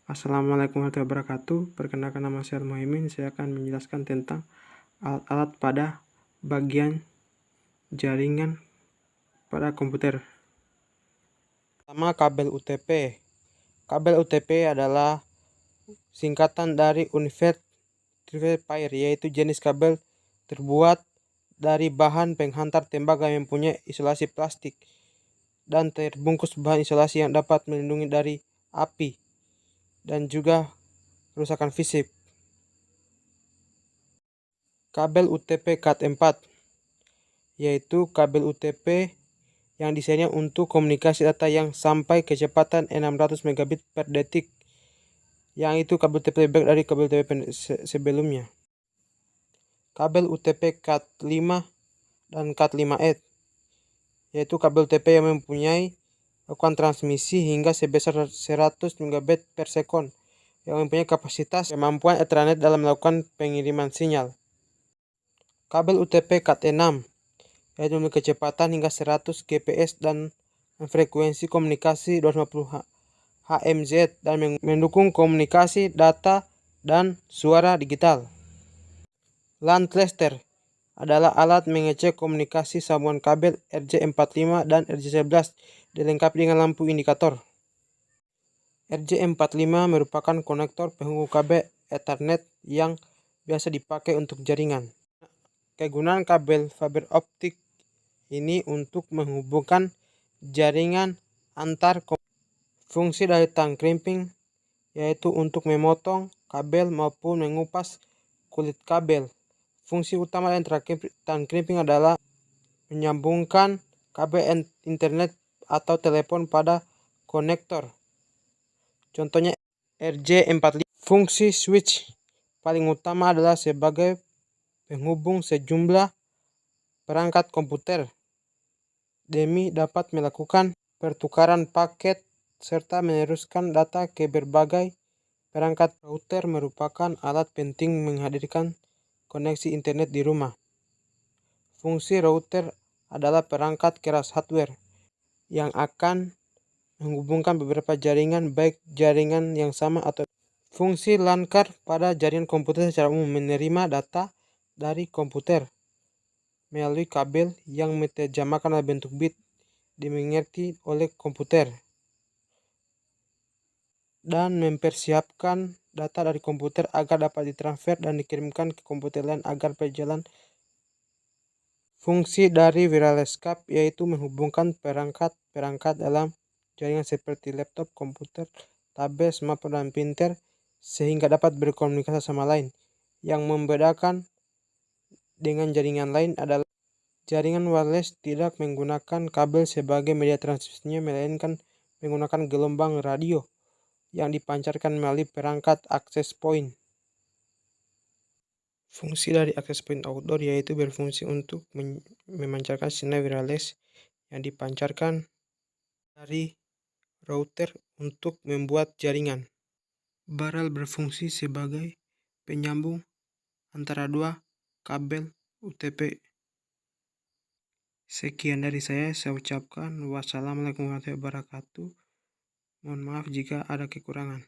Assalamualaikum warahmatullahi wabarakatuh. Perkenalkan, nama saya Muhaimin. Saya akan menjelaskan tentang alat-alat pada bagian jaringan pada komputer. Pertama, kabel UTP. Kabel UTP adalah singkatan dari Universal Rectifier, yaitu jenis kabel terbuat dari bahan penghantar tembaga yang mempunyai isolasi plastik dan terbungkus bahan isolasi yang dapat melindungi dari api dan juga kerusakan fisik. Kabel UTP Cat4, yaitu kabel UTP yang desainnya untuk komunikasi data yang sampai kecepatan 600 megabit per detik, yang itu kabel UTP lebih baik dari kabel UTP sebelumnya. Kabel UTP Cat5 dan Cat5e, yaitu kabel UTP yang mempunyai lakukan transmisi hingga sebesar 100 megabit per sekon, yang mempunyai kapasitas kemampuan Ethernet dalam melakukan pengiriman sinyal. Kabel UTP Cat6, yaitu memiliki kecepatan hingga 100 Gbps dan frekuensi komunikasi 250 HMZ dan mendukung komunikasi data dan suara digital. LAN cluster adalah alat mengecek komunikasi sambungan kabel RJ45 dan RJ11, dilengkapi dengan lampu indikator. RJ45 merupakan konektor penghubung kabel Ethernet yang biasa dipakai untuk jaringan. Kegunaan kabel fiber optik ini untuk menghubungkan jaringan antar fungsi dari tang crimping, yaitu untuk memotong kabel maupun mengupas kulit kabel. Fungsi utama dari tang crimping adalah menyambungkan kabel internet atau telepon pada konektor. Contohnya RJ45. Fungsi switch paling utama adalah sebagai penghubung sejumlah perangkat komputer demi dapat melakukan pertukaran paket serta meneruskan data ke berbagai perangkat. Router merupakan alat penting menghadirkan koneksi internet di rumah. Fungsi router adalah perangkat keras hardware yang akan menghubungkan beberapa jaringan, baik jaringan yang sama atau. Fungsi LAN card pada jaringan komputer secara umum menerima data dari komputer melalui kabel yang diterjemahkan dalam bentuk bit dimengerti oleh komputer dan mempersiapkan data dari komputer agar dapat ditransfer dan dikirimkan ke komputer lain agar berjalan. Fungsi dari wireless card yaitu menghubungkan perangkat-perangkat dalam jaringan seperti laptop, komputer, tablet, smartphone, dan printer sehingga dapat berkomunikasi sama lain. Yang membedakan dengan jaringan lain adalah jaringan wireless tidak menggunakan kabel sebagai media transmisinya, melainkan menggunakan gelombang radio yang dipancarkan melalui perangkat access point. Fungsi dari access point outdoor yaitu berfungsi untuk memancarkan sinyal wireless yang dipancarkan dari router untuk membuat jaringan. Barrel berfungsi sebagai penyambung antara dua kabel UTP. Sekian dari saya ucapkan wassalamualaikum warahmatullahi wabarakatuh. Mohon maaf jika ada kekurangan.